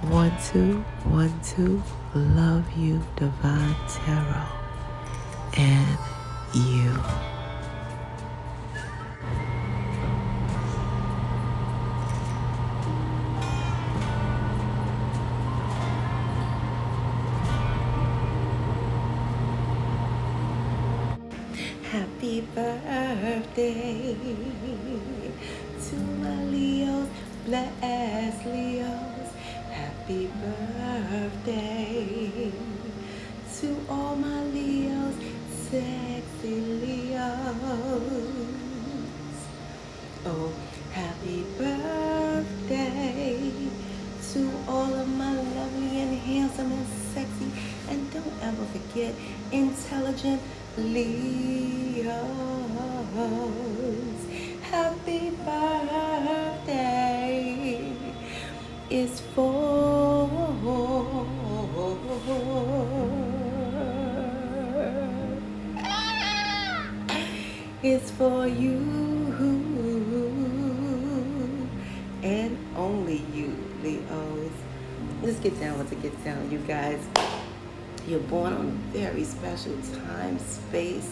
1 2 1 2. Love you, Divine Tarot, and you. Happy birthday to my Leos, blessed Leos. Happy birthday to all my Leos, sexy Leos. Oh, happy birthday to all of my lovely and handsome and sexy, and don't ever forget, intelligent Leos. Happy birthday is for it's for you and only you, Leos. Let's get down with it, get down, you guys. You're born on a very special time, space,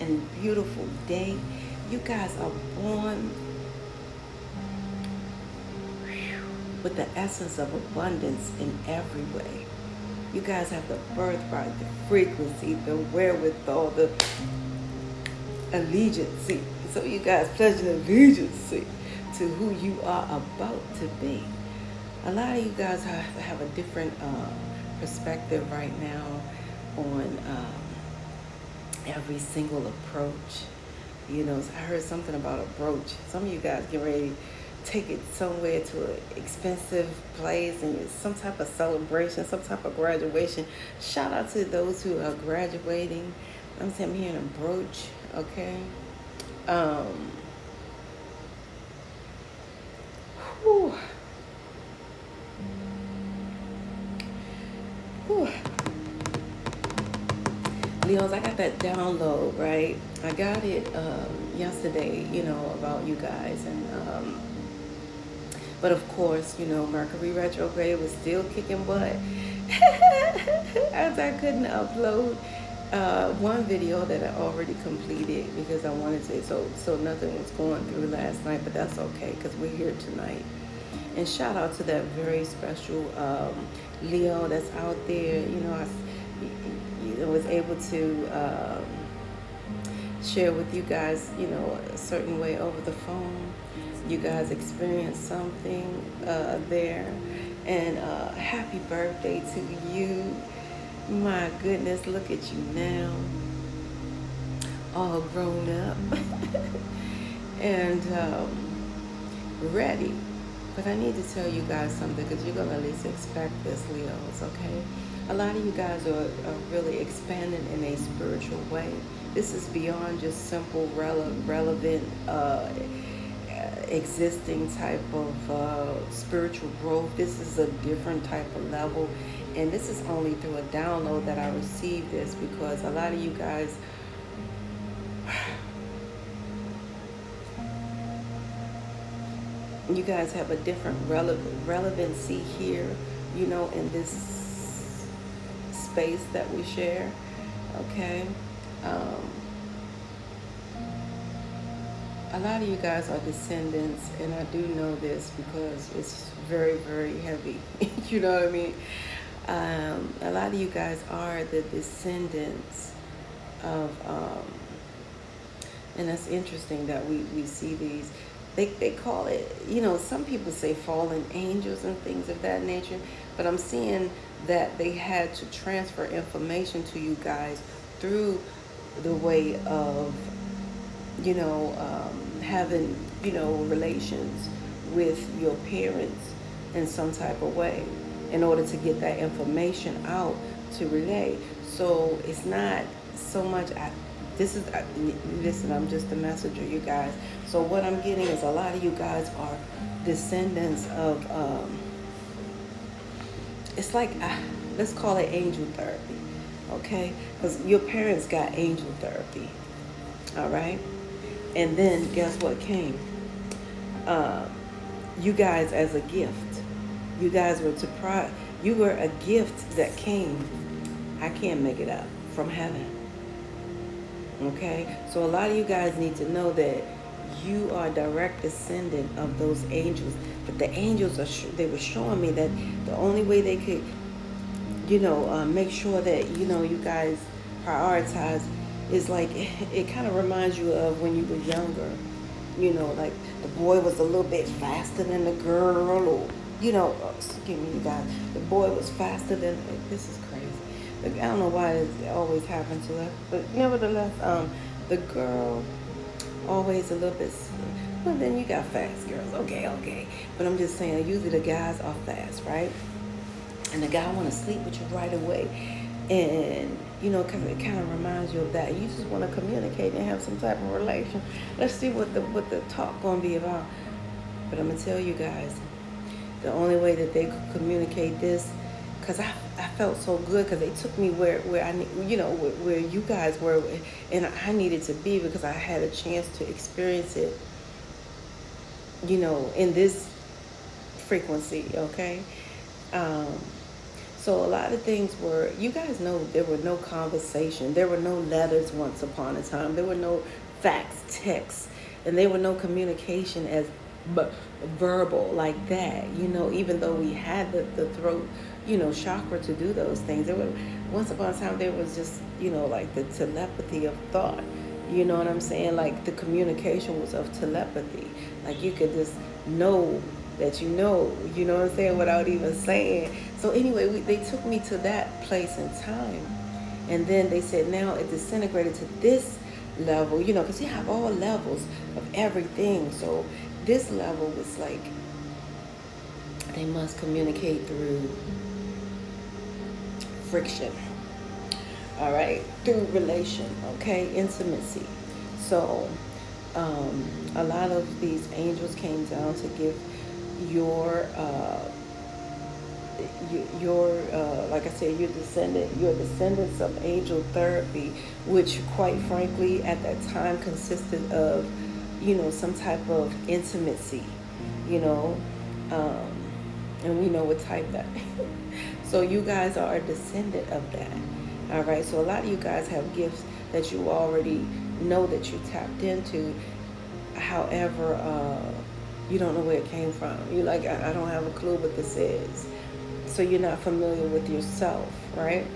and beautiful day. You guys are born with the essence of abundance in every way. You guys have the birthright, the frequency, the wherewithal, the allegiance. So you guys pledge an allegiance to who you are about to be. A lot of you guys have a different perspective right now on every single approach. You know, I heard something about a brooch. Some of you guys get ready to take it somewhere to an expensive place and some type of celebration, some type of graduation. Shout out to those who are graduating. I'm hearing a brooch, okay? Whew. Whew. Leos, I got that download, right? I got it yesterday, you know, about you guys. And but of course, you know, Mercury retrograde was still kicking butt. As I couldn't upload one video that I already completed because I wanted to. So nothing was going through last night, but that's okay because we're here tonight. And shout out to that very special Leo that's out there. You know, I was able to share with you guys, you know, a certain way over the phone. You guys experienced something there. And happy birthday to you. My goodness, look at you now. All grown up. And ready. But I need to tell you guys something because you're going to at least expect this, Leos, okay? A lot of you guys are really expanding in a spiritual way. This is beyond just simple, relevant, existing type of spiritual growth. This is a different type of level. And this is only through a download that I received this because a lot of you guys have a different relevancy here, you know, in this space that we share, okay? A lot of you guys are descendants, and I do know this because it's very, very heavy. You know what I mean? A lot of you guys are the descendants of, and that's interesting that we see these. They call it, you know, some people say fallen angels and things of that nature, but I'm seeing that they had to transfer information to you guys through the way of, you know, having, you know, relations with your parents in some type of way in order to get that information out to relay. So it's not so much, listen, I'm just a messenger, you guys. So what I'm getting is a lot of you guys are descendants of, it's like, let's call it angel therapy, okay? Because your parents got angel therapy, all right? And then guess what came? you guys as a gift. You guys were surprised. You were a gift that came. I can't make it up, from heaven. Okay? So a lot of you guys need to know that you are direct descendant of those angels. But the angels they were showing me that the only way they could, make sure that, you guys prioritize is like, it kind of reminds you of when you were younger. Like the boy was a little bit faster than the girl, or, excuse me, you guys, the boy was faster than, this is crazy. Like, I don't know why it always happened to us, but nevertheless, the girl always a little bit, well, then you got fast girls, okay. But I'm just saying, usually the guys are fast, right? And the guy want to sleep with you right away. And, because it kind of reminds you of that. You just want to communicate and have some type of relation. Let's see what the talk going to be about. But I'm going to tell you guys, the only way that they could communicate this, because I felt so good, because they took me where I, where you guys were, and I needed to be, because I had a chance to experience it, in this frequency, okay? So a lot of things were, you guys know, there were no conversation. There were no letters once upon a time. There were no fax texts. And there were no communication as verbal like that. Even though we had the throat, chakra to do those things. There were, once upon a time, there was just, like the telepathy of thought. You know what I'm saying? Like the communication was of telepathy. Like you could just know that you know what I'm saying, without even saying. So anyway, they took me to that place and time. And then they said, now it disintegrated to this level, because you have all levels of everything. So this level was like, they must communicate through friction. All right, through relation, okay, intimacy. So a lot of these angels came down to give your like I said, you're descendants of angel therapy, which quite frankly at that time consisted of, some type of intimacy, and we know what type that. So you guys are a descendant of that. All right, so a lot of you guys have gifts that you already know that you tapped into. However, you don't know where it came from. You're like, I don't have a clue what this is. So you're not familiar with yourself, right?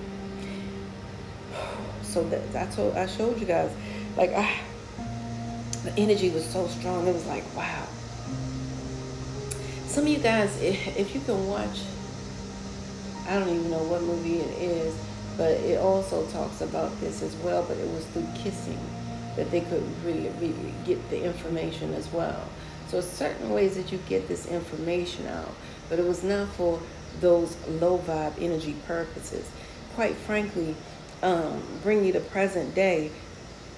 So I showed you guys, like, the energy was so strong. It was like, wow. Some of you guys, if you can watch, I don't even know what movie it is, but it also talks about this as well, but it was through kissing that they could really get the information as well. So certain ways that you get this information out, but it was not for those low vibe energy purposes. Quite frankly, bring you to present day,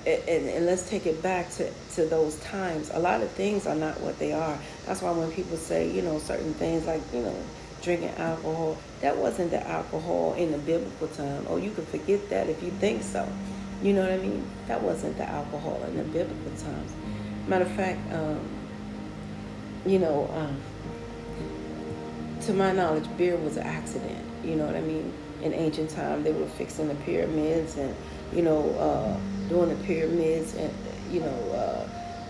and let's take it back to those times. A lot of things are not what they are. That's why when people say, certain things like, drinking alcohol, that wasn't the alcohol in the biblical time. Oh, you can forget that if you think so. You know what I mean? That wasn't the alcohol in the biblical times. Matter of fact, to my knowledge, beer was an accident. You know what I mean? In ancient time, they were fixing the pyramids and, doing the pyramids and,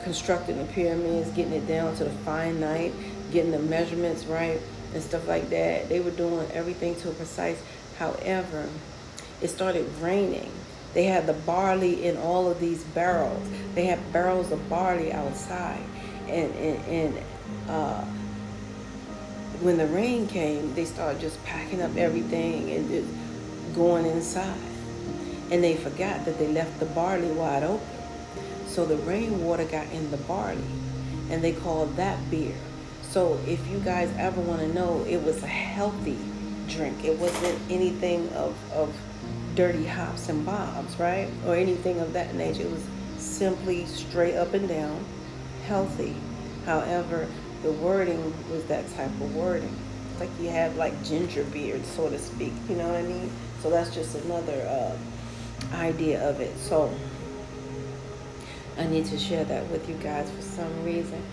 constructing the pyramids, getting it down to the finite, getting the measurements right and stuff like that. They were doing everything to a precise. However, it started raining. They had the barley in all of these barrels. They had barrels of barley outside. And when the rain came, they started just packing up everything and just going inside. And they forgot that they left the barley wide open. So the rainwater got in the barley, and they called that beer. So if you guys ever want to know, it was a healthy drink. It wasn't anything of dirty hops and bobs, right? Or anything of that nature. It was simply straight up and down, healthy. However, the wording was that type of wording. It's like you have like ginger beer, so to speak. You know what I mean? So that's just another idea of it. So I need to share that with you guys for some reason.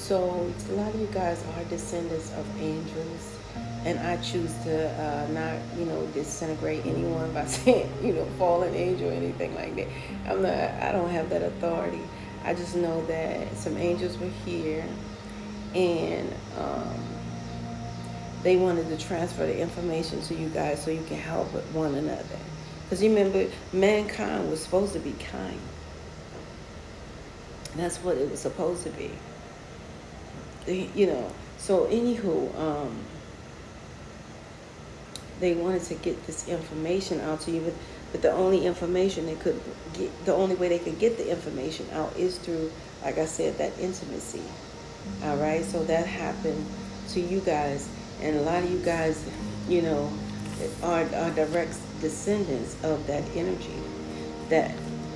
So a lot of you guys are descendants of angels, and I choose to not, disintegrate anyone by saying, fallen angel or anything like that. I don't have that authority. I just know that some angels were here, and they wanted to transfer the information to you guys so you can help one another. Because you remember, mankind was supposed to be kind. That's what it was supposed to be. So anywho, they wanted to get this information out to you, but the only information they could get, the only way they could get the information out is through, like I said, that intimacy. All right, so that happened to you guys, and a lot of you guys, are direct descendants of that energy, that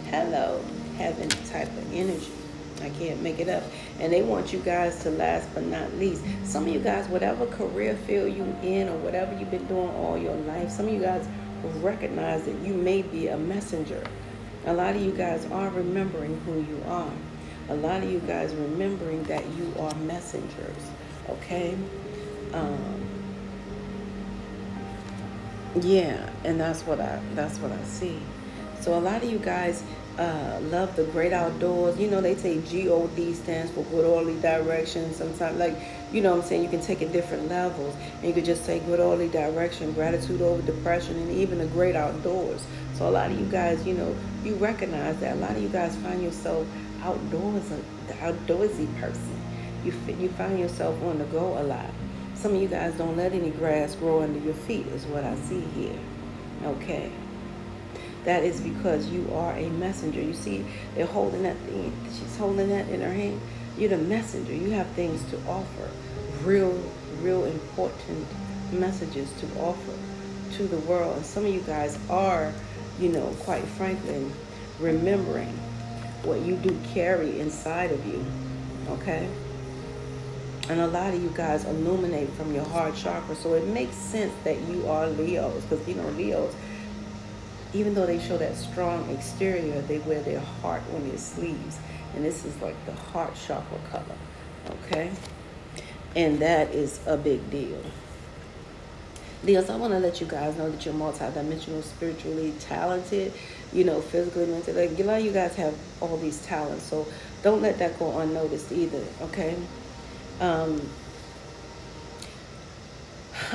hello heaven type of energy. I can't make it up. And they want you guys to, last but not least, some of you guys, whatever career field you in or whatever you've been doing all your life, some of you guys recognize that you may be a messenger. A lot of you guys are remembering who you are. A lot of you guys remembering that you are messengers. Okay? Yeah, and that's what I see. So a lot of you guys love the great outdoors. They say God stands for good orderly direction. Sometimes, like, what I'm saying, you can take it different levels. And you could just say good orderly direction, gratitude over depression, and even the great outdoors. So a lot of you guys, you recognize that. A lot of you guys find yourself outdoors, the outdoorsy person. You find yourself on the go a lot. Some of you guys don't let any grass grow under your feet, is what I see here. Okay. That is because you are a messenger. You see, they're holding that thing. She's holding that in her hand. You're the messenger. You have things to offer. Real important messages to offer to the world. And some of you guys are, quite frankly, remembering what you do carry inside of you. Okay? And a lot of you guys illuminate from your heart chakra. So it makes sense that you are Leos. Because, Leos, even though they show that strong exterior, they wear their heart on their sleeves. And this is like the heart chakra color. Okay? And that is a big deal. Leos, I want to let you guys know that you're multidimensional, spiritually talented, physically, mentally. Like, a lot of you guys have all these talents. So don't let that go unnoticed either. Okay? A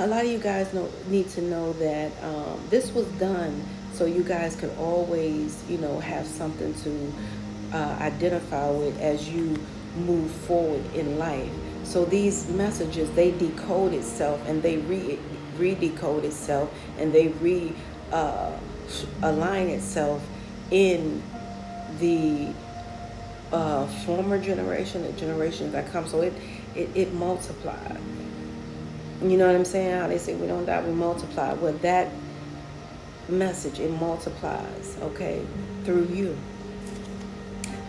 lot of you guys need to know that this was done so you guys could always, have something to identify with as you move forward in life. So these messages, they decode itself and they re-decode itself and they align itself in the former generation, the generations that come. So it multiplied. You know what I'm saying? How they say we don't die, we multiply. Well, that message, it multiplies, okay, through you.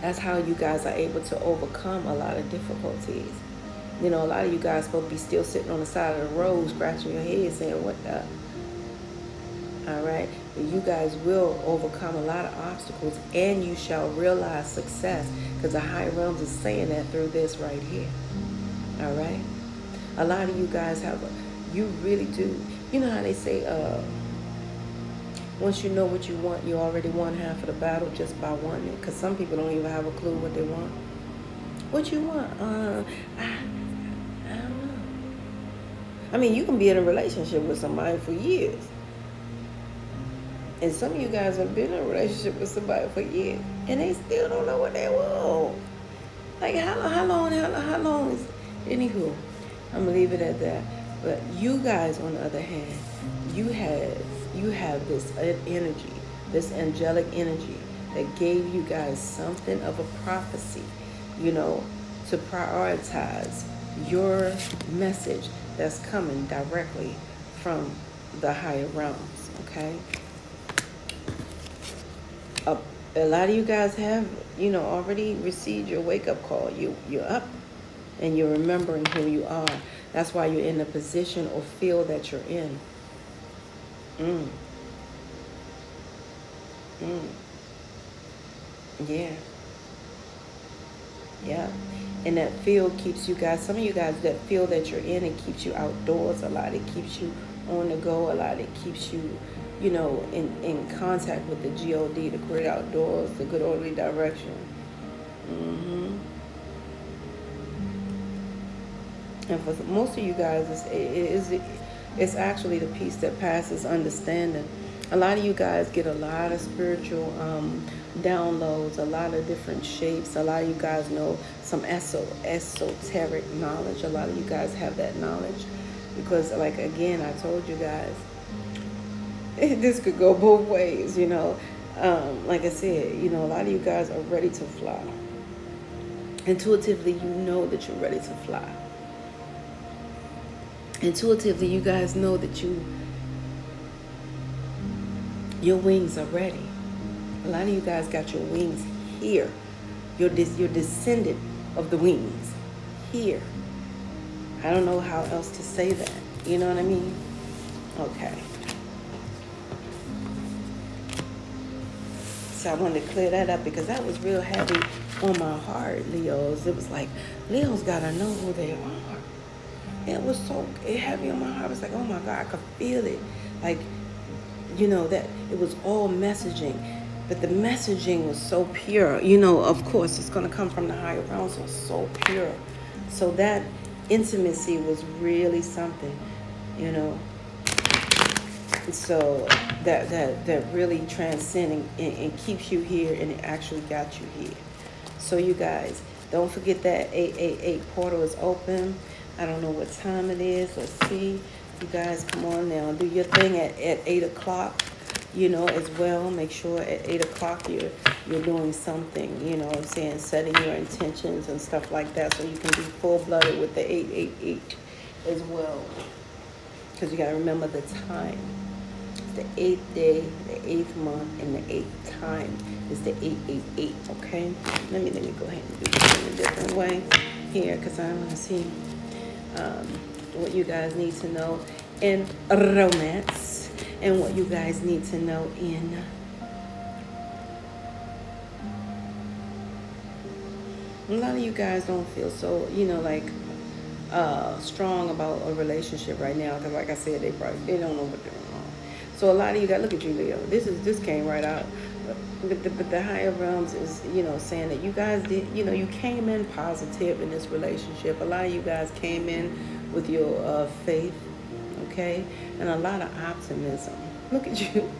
That's how you guys are able to overcome a lot of difficulties. A lot of you guys supposed to be still sitting on the side of the road, scratching your head, saying, what the? All right? But you guys will overcome a lot of obstacles, and you shall realize success, because the high realms is saying that through this right here. All right? A lot of you guys you really do. You know how they say, once you know what you want, you already won half of the battle just by wanting it. Because some people don't even have a clue what they want. What you want? I don't know. I mean, you can be in a relationship with somebody for years. And some of you guys have been in a relationship with somebody for years. And they still don't know what they want. Like, how long is... Anywho, I'm going to leave it at that. But you guys, on the other hand, you have this energy, this angelic energy that gave you guys something of a prophecy, to prioritize your message that's coming directly from the higher realms, okay? A lot of you guys have, already received your wake-up call. You're up and you're remembering who you are. That's why you're in the position or field that you're in. Yeah. And that field keeps you guys, some of you guys, that field that you're in, it keeps you outdoors a lot. It keeps you on the go a lot. It keeps you, in contact with the God, the great outdoors, the good orderly direction. hmm And for most of you guys, it's actually the peace that passes understanding. A lot of you guys get a lot of spiritual downloads, a lot of different shapes. A lot of you guys know some esoteric knowledge. A lot of you guys have that knowledge because, like, again, I told you guys, this could go both ways, Like I said, a lot of you guys are ready to fly. Intuitively, you know that you're ready to fly. Intuitively, you guys know that your wings are ready. A lot of you guys got your wings here. You're descendant of the wings here. I don't know how else to say that. You know what I mean? Okay. So I wanted to clear that up because that was real heavy on my heart, Leos. It was like, Leos got to know who they are. It was so heavy on my heart. I was like, oh my God, I could feel it. Like, that it was all messaging. But the messaging was so pure. Of course, it's going to come from the higher realm, so it's so pure. So that intimacy was really something, So that really transcends and keeps you here, and it actually got you here. So you guys, don't forget that 888 portal is open. I don't know what time it is. Let's see. You guys, come on now. Do your thing at 8 o'clock, as well. Make sure at 8 o'clock you're doing something, what I'm saying, setting your intentions and stuff like that, so you can be full-blooded with the 888 as well. Because you got to remember the time. It's the 8th day, the 8th month, and the 8th time is the 888, okay? Let me go ahead and do this in a different way here, because I want to see what you guys need to know in romance and what you guys need to know in a lot of you guys don't feel so strong about a relationship right now, because like I said, they don't know what they're doing. So a lot of you guys, look at you, Leo, this came right out. But the higher realms is, saying that you guys did, you came in positive in this relationship. A lot of you guys came in with your faith, okay? And a lot of optimism. Look at you.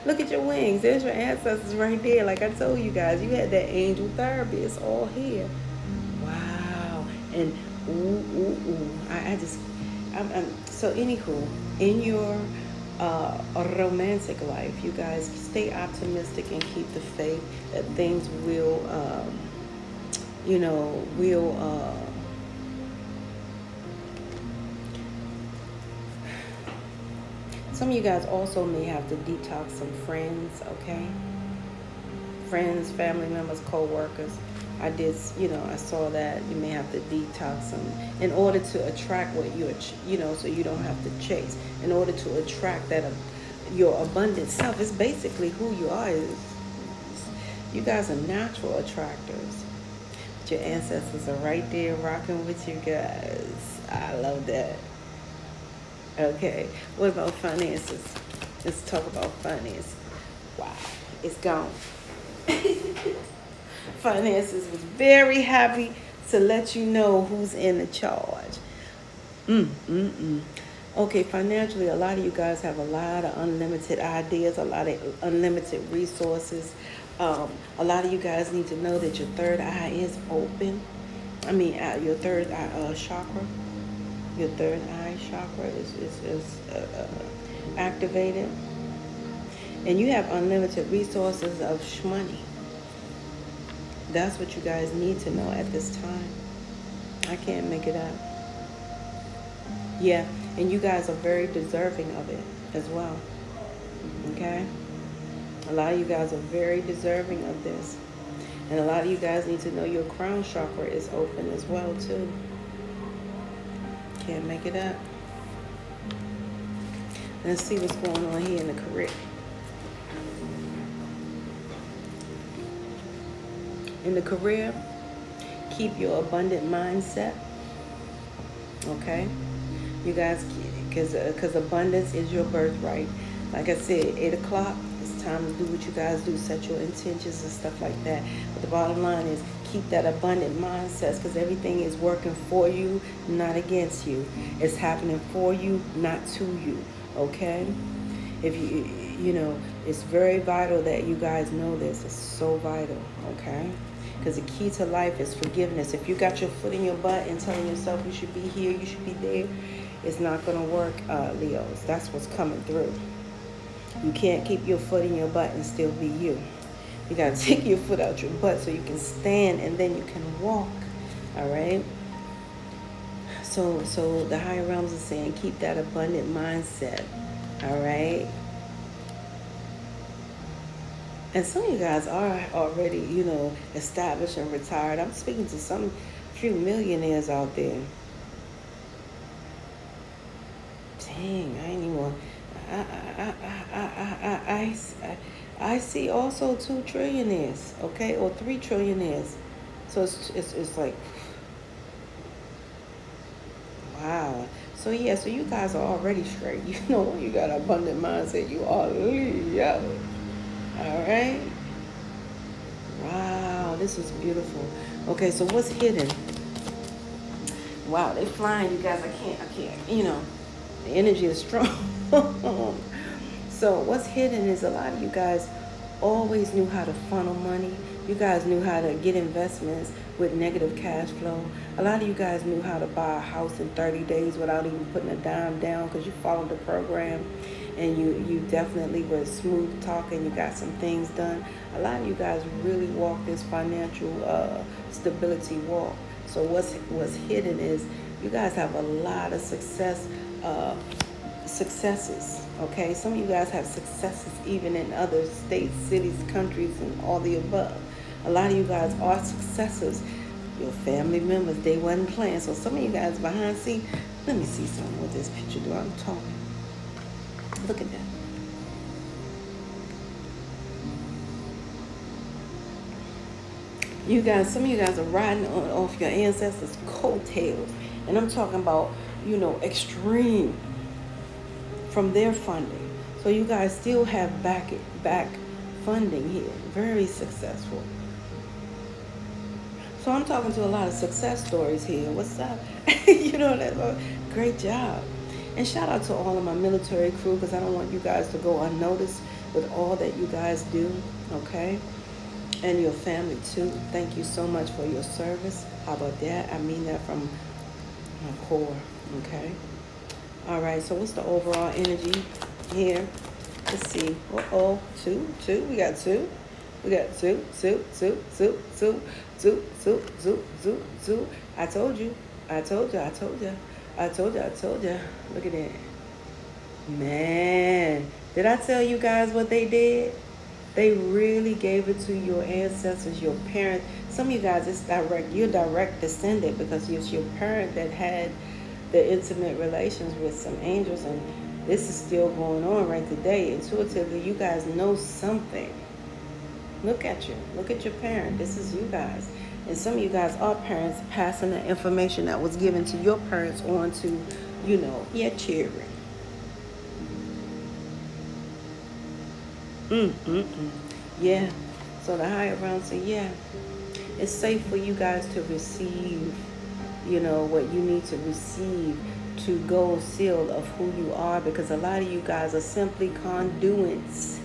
Look at your wings. There's your ancestors right there. Like I told you guys, you had that angel therapy. It's all here. Wow. And so anywho, in your a romantic life, you guys stay optimistic and keep the faith that things will some of you guys also may have to detox some friends, okay? Friends, family members, co-workers. I saw that you may have to detox them in order to attract what so you don't have to chase. In order to attract that, your abundant self is basically who you are. You guys are natural attractors. Your ancestors are right there rocking with you guys. I love that. Okay, what about finances? Let's talk about finance. Wow, it's gone. Finances was very happy to let you know who's in the charge. Okay, financially, a lot of you guys have a lot of unlimited ideas, a lot of unlimited resources. A lot of you guys need to know that your third eye is open. Your third eye chakra. Your third eye chakra is activated. And you have unlimited resources of shmoney. That's what you guys need to know at this time. I can't make it up. Yeah, and you guys are very deserving of it as well. Okay? A lot of you guys are very deserving of this. And a lot of you guys need to know your crown chakra is open as well, too. Can't make it up. Let's see what's going on here in the career. In the career, keep your abundant mindset. Okay, you guys, because abundance is your birthright. Like I said, 8 o'clock. It's time to do what you guys do. Set your intentions and stuff like that. But the bottom line is keep that abundant mindset, because everything is working for you, not against you. It's happening for you, not to you. Okay. If you know, it's very vital that you guys know this. It's so vital. Okay. Because the key to life is forgiveness. If you got your foot in your butt and telling yourself you should be here, you should be there, it's not going to work, Leos. That's what's coming through. You can't keep your foot in your butt and still be you. You got to take your foot out your butt so you can stand, and then you can walk. All right? So the higher realms are saying keep that abundant mindset. All right? And some of you guys are already, established and retired. I'm speaking to some few millionaires out there. Dang, I ain't even. I see also 2 trillionaires, okay, or 3 trillionaires. So it's like, wow. So yeah, so you guys are already straight. You got an abundant mindset. You are Leo. All right. Wow, this is beautiful. Okay, so what's hidden? Wow, they flying, you guys. I can't. The energy is strong. So what's hidden is a lot of you guys always knew how to funnel money. You guys knew how to get investments with negative cash flow. A lot of you guys knew how to buy a house in 30 days without even putting a dime down, because you followed the program, and you definitely were smooth talking. You got some things done. A lot of you guys really walk this financial stability walk. So what's hidden is you guys have a lot of successes. Okay, some of you guys have successes even in other states, cities, countries, and all the above. A lot of you guys are successes. Your family members, they wasn't playing. So some of you guys behind scenes. Let me see something with this picture. Do I'm talking? Look at that. You guys, some of you guys are riding off your ancestors' coattails, and I'm talking about, extreme from their funding. So you guys still have back funding here. Very successful. So I'm talking to a lot of success stories here. What's up? That's a great job. And shout out to all of my military crew, because I don't want you guys to go unnoticed with all that you guys do, okay? And your family too. Thank you so much for your service. How about that? I mean that from my core, okay? All right, so what's the overall energy here? Let's see. Two. We got two. We got two. I told you. Look at that. Man, did I tell you guys what they did? They really gave it to your ancestors, your parents. Some of you guys, it's direct. You're direct descendant, because it's your parent that had the intimate relations with some angels, and this is still going on right today. Intuitively, you guys know something. Look at you. Look at your parent. This is you guys. And some of you guys are parents, passing the information that was given to your parents on to, your children. Yeah. So the higher realms say, yeah, it's safe for you guys to receive, what you need to receive to go sealed of who you are, because a lot of you guys are simply conduits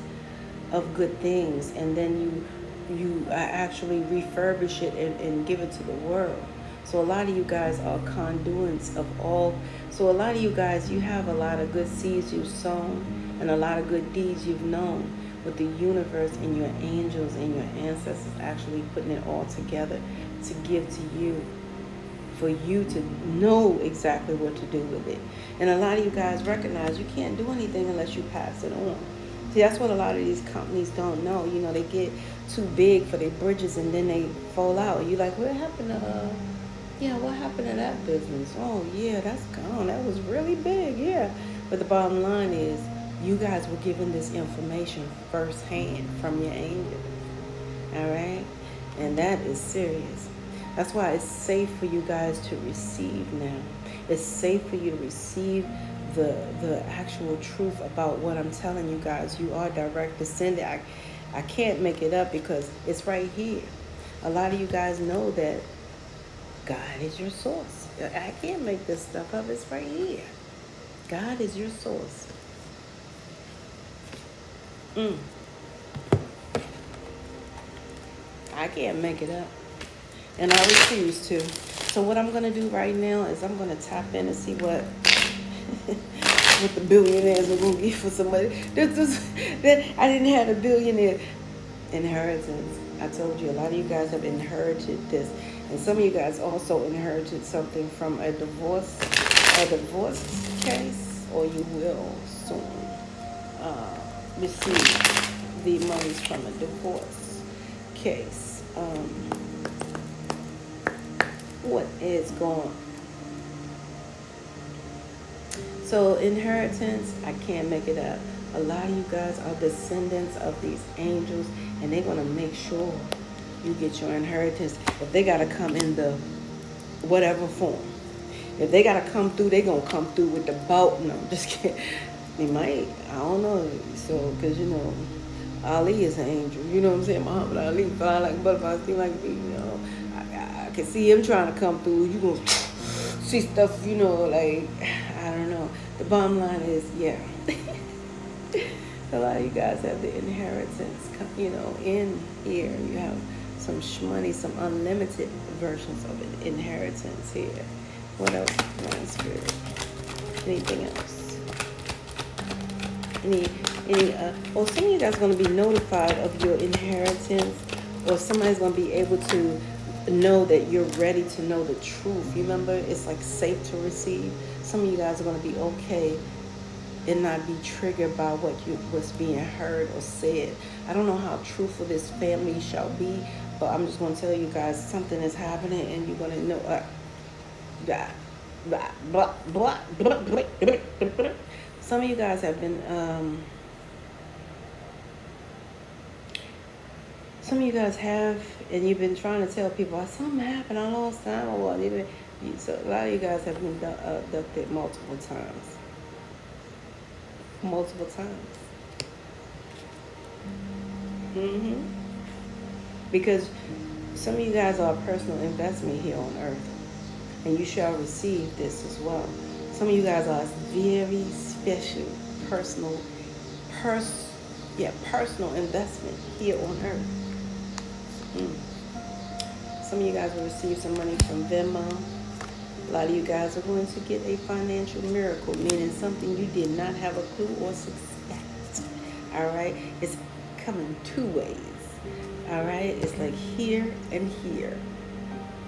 of good things, and then you actually refurbish it and give it to the world. So a lot of you guys are conduits of all. So a lot of you guys, you have a lot of good seeds you've sown and a lot of good deeds you've known, with the universe and your angels and your ancestors actually putting it all together to give to you, for you to know exactly what to do with it. And a lot of you guys recognize you can't do anything unless you pass it on. See, that's what a lot of these companies don't know. They get too big for their bridges, and then they fall out. You're like, what happened to what happened to that business? Oh yeah, that's gone. That was really big, yeah. But the bottom line is, you guys were given this information firsthand from your angels. All right? And that is serious. That's why it's safe for you guys to receive now. It's safe for you to receive the actual truth about what I'm telling you guys. You are direct descendant. I can't make it up because it's right here. A lot of you guys know that God is your source. I can't make this stuff up. It's right here. God is your source. I can't make it up. And I refuse to. So what I'm going to do right now is I'm going to tap in and see what what the billionaires are going to give for somebody. I didn't have a billionaire inheritance. I told you a lot of you guys have inherited this. And some of you guys also inherited something from a divorce case, or you will soon receive the monies from a divorce case. What is going? So inheritance, I can't make it up. A lot of you guys are descendants of these angels, and they're going to make sure you get your inheritance. If they got to come in the whatever form, if they got to come through, they're going to come through with the boat. No, I'm just kidding. They might. I don't know. So, because, you know, Ali is an angel. You know what I'm saying? Muhammad Ali fly like butterflies, seem like, you know. I can see him trying to come through. You going to see stuff, you know, like, I don't know. The bottom line is, yeah. A lot of you guys have the inheritance, you know, in here. You have some shmoney, some unlimited versions of an inheritance here. What else, my spirit? Anything else? Some of you guys are going to be notified of your inheritance, or somebody's going to be able to know that you're ready to know the truth. You remember, it's like safe to receive. Some of you guys are going to be okay and not be triggered by what's being heard or said. I don't know how truthful this family shall be, but I'm just going to tell you guys something is happening, and you're going to know. Blah, blah, blah, blah, blah, blah, blah, blah. Some of you guys have been. Some of you guys have, and you've been trying to tell people, something happened, I lost time, or what. So a lot of you guys have been abducted multiple times. Multiple times. Because some of you guys are a personal investment here on earth, and you shall receive this as well. Some of you guys are very special, personal investment here on earth. Some of you guys will receive some money from Venmo. A lot of you guys are going to get a financial miracle, meaning something you did not have a clue or suspect. All right? It's coming two ways. All right? It's like here and here.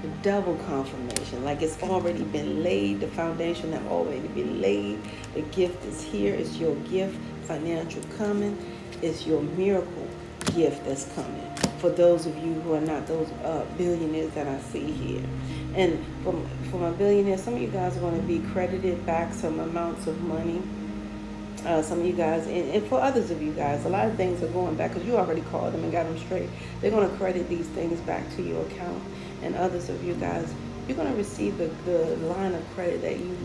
The double confirmation. Like it's already been laid. The foundation have already been laid. The gift is here. It's your gift. Financial coming. It's your miracle gift that's coming. For those of you who are not those billionaires that I see here. And for my billionaires, some of you guys are going to be credited back some amounts of money. Some of you guys, and for others of you guys, a lot of things are going back because you already called them and got them straight. They're going to credit these things back to your account. And others of you guys, you're going to receive the line of credit that you,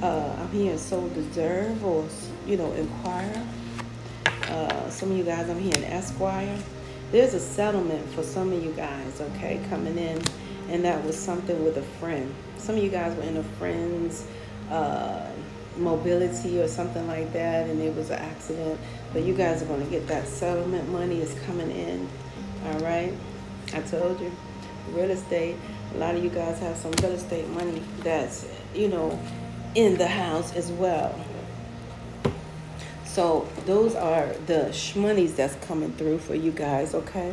I'm hearing, so deserve or, you know, inquire. Some of you guys, I'm hearing Esquire. There's a settlement for some of you guys, okay, coming in, and that was something with a friend. Some of you guys were in a friend's mobility or something like that, and it was an accident, but you guys are going to get that settlement. Money is coming in, all right? I told you, real estate. A lot of you guys have some real estate money that's, you know, in the house as well. So those are the shmonies that's coming through for you guys, okay?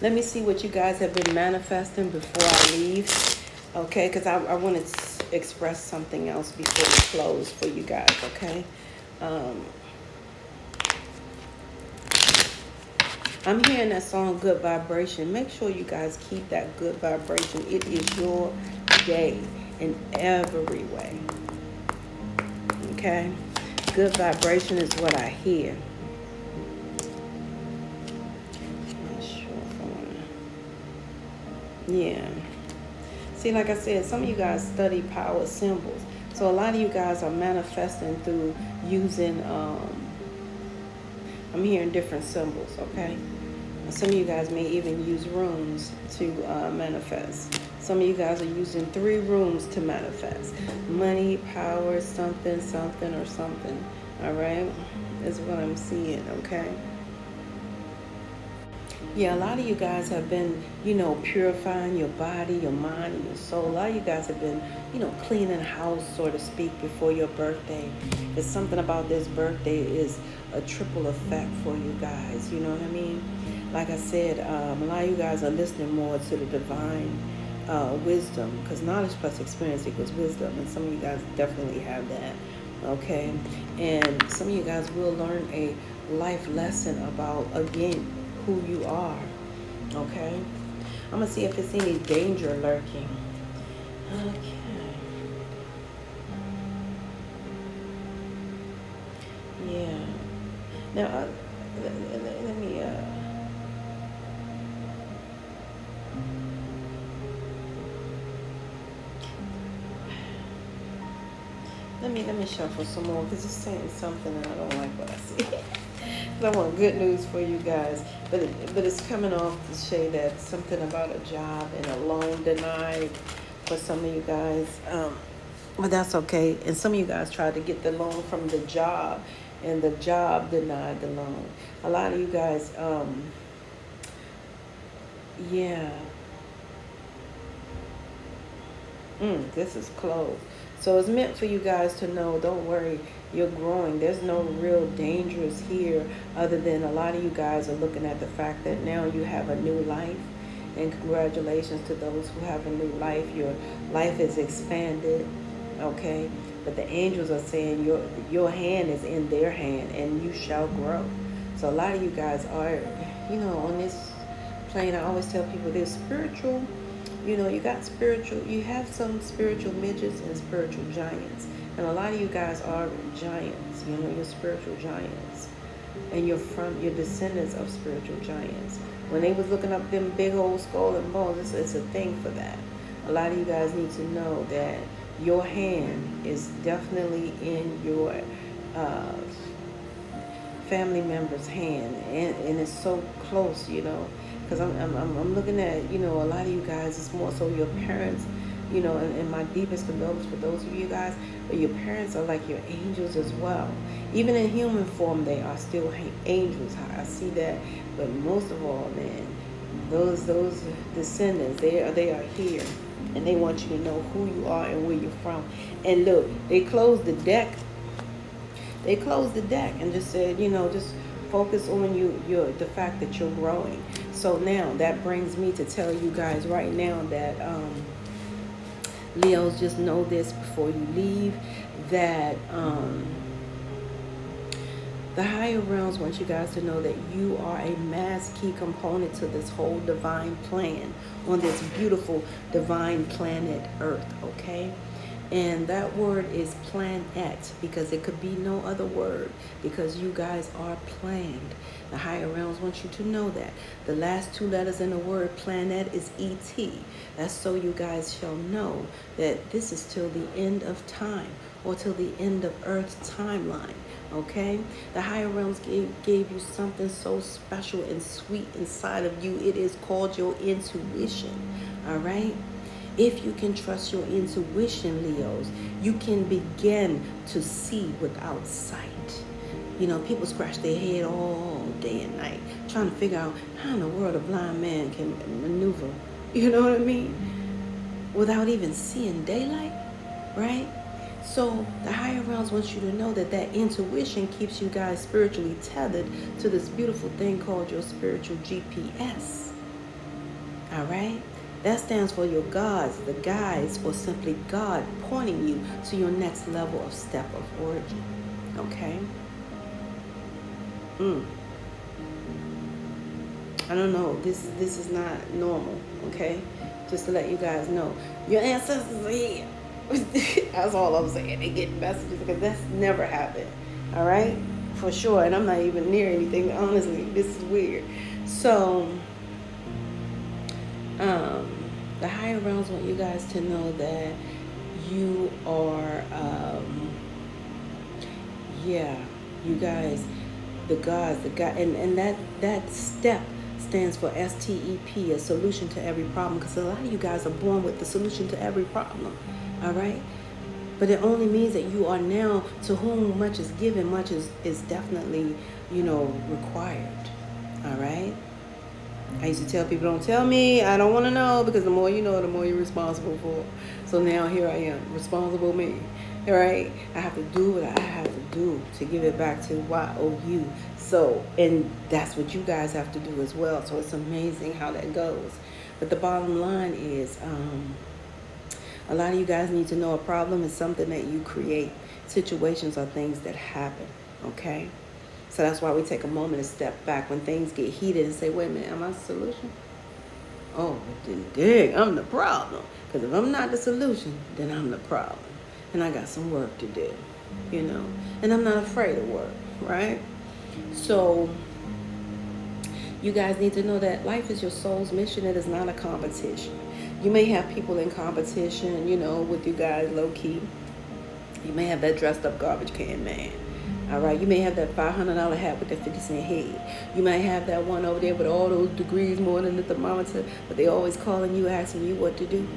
Let me see what you guys have been manifesting before I leave, okay? Because I want to express something else before we close for you guys, okay? I'm hearing that song, Good Vibration. Make sure you guys keep that good vibration. It is your day in every way, okay? Good vibration is what I hear. I'm not sure if I want Yeah. See, like I said, some of you guys study power symbols. So a lot of you guys are manifesting through using, I'm hearing different symbols, okay? Some of you guys may even use rooms to manifest. Some of you guys are using 3 rooms to manifest. Money, power, something, something, or something. All right? Is what I'm seeing, okay? Yeah, a lot of you guys have been, purifying your body, your mind, and your soul. A lot of you guys have been, cleaning house, so to speak, before your birthday. It's something about this birthday is a triple effect for you guys. You know what I mean? Like I said, a lot of you guys are listening more to the divine wisdom, because knowledge plus experience equals wisdom, and some of you guys definitely have that. Okay, and some of you guys will learn a life lesson about, again, who you are. Okay, I'm gonna see if there's any danger lurking. Okay. Yeah. Now, let me. Let me shuffle some more, because it's saying something and I don't like what I see. I want good news for you guys, but it's coming off to say that something about a job and a loan denied for some of you guys. But that's okay. And some of you guys tried to get the loan from the job, and the job denied the loan. A lot of you guys, yeah. This is closed. So it's meant for you guys to know, don't worry, you're growing. There's no real dangers here, other than a lot of you guys are looking at the fact that now you have a new life. And congratulations to those who have a new life. Your life is expanded, okay? But the angels are saying your hand is in their hand and you shall grow. So a lot of you guys are, on this plane, I always tell people there's spiritual. You have some spiritual midgets and spiritual giants. And a lot of you guys are giants, you're spiritual giants. And you're descendants of spiritual giants. When they was looking up them big old skull and bones, it's a thing for that. A lot of you guys need to know that your hand is definitely in your family member's hand. And it's so close, because I'm looking at, a lot of you guys, it's more so your parents, and my deepest condolences for those of you guys, but your parents are like your angels as well. Even in human form, they are still angels. I see that, but most of all, man, those descendants, they are here, and they want you to know who you are and where you're from. And look, they closed the deck. They closed the deck and just said, just focus on the fact that you're growing. So now that brings me to tell you guys right now that Leos, just know this before you leave, that the higher realms want you guys to know that you are a mass key component to this whole divine plan on this beautiful divine planet Earth, okay? And that word is planet, because it could be no other word, because you guys are planned. The higher realms want you to know that. The last 2 letters in the word planet is ET. That's so you guys shall know that this is till the end of time, or till the end of Earth's timeline, okay? The higher realms gave you something so special and sweet inside of you. It is called your intuition, all right? If you can trust your intuition, Leos, you can begin to see without sight. People scratch their head all day and night trying to figure out how in the world a blind man can maneuver, you know what I mean, without even seeing daylight, right? So the higher realms want you to know that intuition keeps you guys spiritually tethered to this beautiful thing called your spiritual GPS, all right? That stands for your gods, the guides, or simply God pointing you to your next level of step of origin. Okay? I don't know. This is not normal. Okay? Just to let you guys know. Your ancestors are here. That's all I'm saying. They get messages, because that's never happened. All right? For sure. And I'm not even near anything. Honestly, this is weird. So, The higher realms want you guys to know that you are, yeah, you guys, the gods, the God, and that step stands for STEP, a solution to every problem. Because a lot of you guys are born with the solution to every problem. All right. But it only means that you are now, to whom much is given, much is definitely, required. All right? I used to tell people, don't tell me, I don't want to know, because the more you know, the more you're responsible for. So now here I am, responsible me. All right? I have to do what I have to do to give it back to what I owe you. So, and that's what you guys have to do as well. So it's amazing how that goes. But the bottom line is, a lot of you guys need to know a problem is something that you create. Situations are things that happen, okay? So that's why we take a moment to step back when things get heated and say, wait a minute, am I the solution? Oh, then dang, I'm the problem. Because if I'm not the solution, then I'm the problem. And I got some work to do, And I'm not afraid of work, right? So you guys need to know that life is your soul's mission. It is not a competition. You may have people in competition, with you guys low-key. You may have that dressed up garbage can man. All right, you may have that $500 hat with that 50-cent head. You might have that one over there with all those degrees more than the thermometer, but they always calling you, asking you what to do.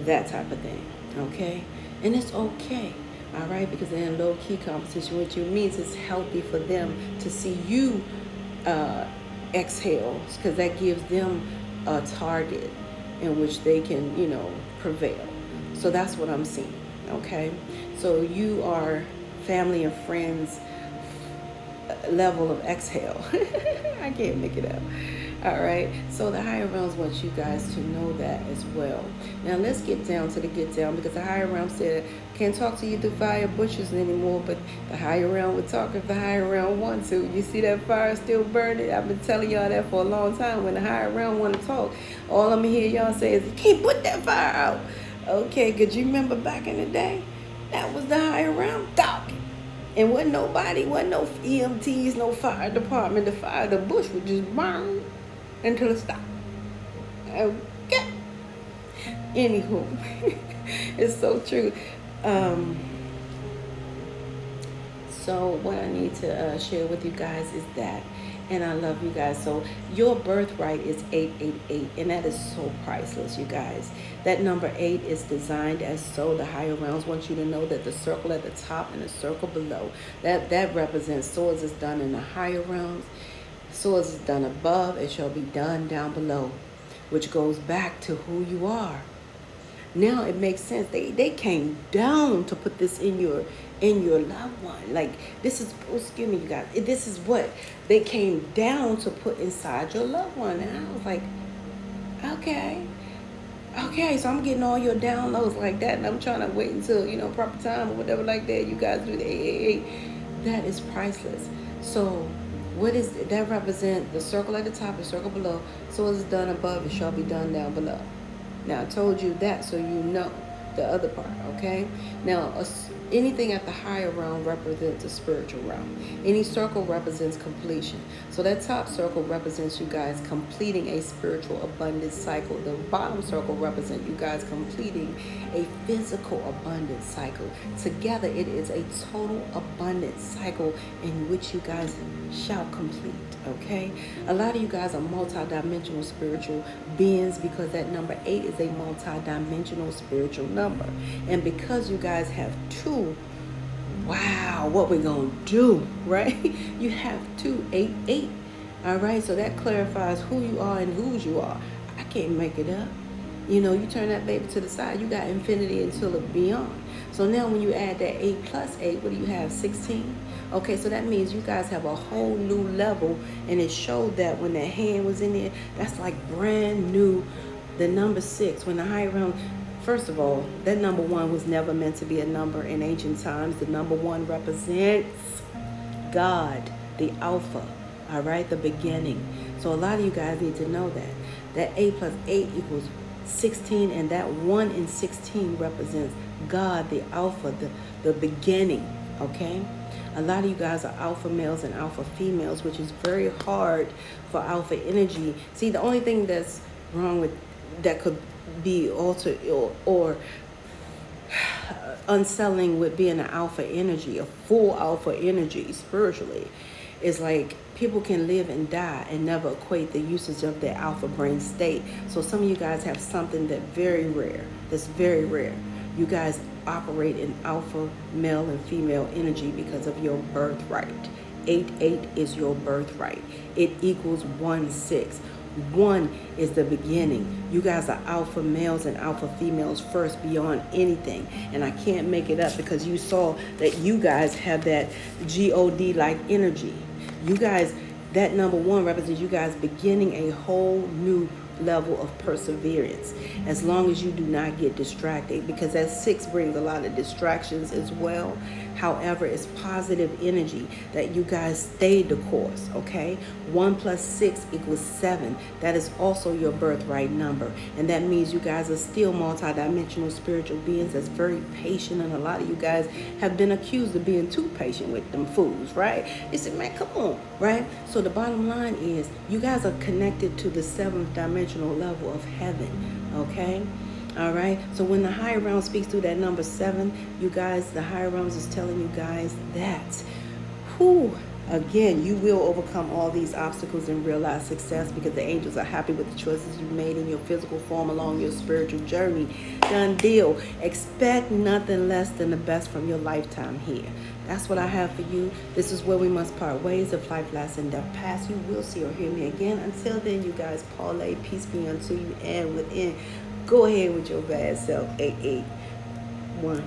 That type of thing, okay? And it's okay, all right? Because they're in low-key competition, which means it's healthy for them to see you exhale, because that gives them a target in which they can, prevail. So that's what I'm seeing, okay? So you are family and friends level of exhale. I can't make it up. All right. So the higher realms want you guys to know that as well. Now let's get down to the get down, because the higher realm said, can't talk to you through fire bushes anymore, but the higher realm would talk if the higher realm wants to. You see that fire still burning? I've been telling y'all that for a long time. When the higher realm want to talk, all I'm hear y'all say is, you can't put that fire out. Okay, because you remember back in the day, that was the higher realm talking. And wasn't no EMTs, no fire department. The bush would just burn until it stopped. Okay. Anywho, it's so true. So what I need to share with you guys is that, and I love you guys. So your birthright is 888, and that is so priceless, you guys. That number 8 is designed as so. The higher realms want you to know that the circle at the top and the circle below, that represents so as is done in the higher realms, so as is done above, it shall be done down below, which goes back to who you are. Now it makes sense. They came down to put this in your loved one. Like, this is, excuse me, you guys, this is what they came down to put inside your loved one. And I was like, okay, so I'm getting all your downloads like that, and I'm trying to wait until proper time or whatever like that. You guys do the 888. That is priceless. So what is that represent? The circle at the top, the circle below. So as it's done above, it shall be done down below. Now, I told you that so you know the other part, okay? Now, anything at the higher realm represents the spiritual realm. Any circle represents completion. So that top circle represents you guys completing a spiritual abundance cycle. The bottom circle represents you guys completing a physical abundance cycle. Together, it is a total abundance cycle in which you guys shall complete, okay? A lot of you guys are multi-dimensional spiritual beings, because that number 8 is a multi-dimensional spiritual number. And because you guys have 2, wow, what we're going to do, right? You have 288, all right? So that clarifies who you are and whose you are. I can't make it up. You turn that baby to the side, you got infinity until it beyond. So now when you add that 8 plus 8, what do you have, 16? Okay, so that means you guys have a whole new level, and it showed that when that hand was in there, that's like brand new. The number 6, when the higher realm, first of all, that number 1 was never meant to be a number in ancient times. The number 1 represents God, the Alpha, all right, the beginning. So a lot of you guys need to know that 8 plus 8 equals 16, and that 1 in 16 represents God, the Alpha, the beginning, okay? A lot of you guys are alpha males and alpha females, which is very hard for alpha energy. See, the only thing that's wrong with that could be altered or unsettling with being an alpha energy, a full alpha energy spiritually, is like people can live and die and never equate the usage of their alpha brain state. So some of you guys have something that's very rare. You guys operate in alpha male and female energy because of your birthright. 8-8 is your birthright. It equals 1-6. 1 is the beginning. You guys are alpha males and alpha females first beyond anything. And I can't make it up because you saw that you guys have that God like energy. You guys, that number 1 represents you guys beginning a whole new level of perseverance, as long as you do not get distracted, because that 6 brings a lot of distractions as well. However, it's positive energy that you guys stayed the course, okay? 1 plus 6 equals 7. That is also your birthright number. And that means you guys are still multidimensional spiritual beings that's very patient. And a lot of you guys have been accused of being too patient with them fools, right? They said, man, come on, right? So the bottom line is you guys are connected to the 7th dimensional level of heaven, okay? All right. So when the higher realm speaks through that number 7, you guys, the higher realms is telling you guys that, again, you will overcome all these obstacles and realize success, because the angels are happy with the choices you made in your physical form along your spiritual journey. Done deal. Expect nothing less than the best from your lifetime here. That's what I have for you. This is where we must part ways. If life lasts and death pass, you will see or hear me again. Until then, you guys, parlay, peace be unto you and within. Go ahead with your bad self. 881.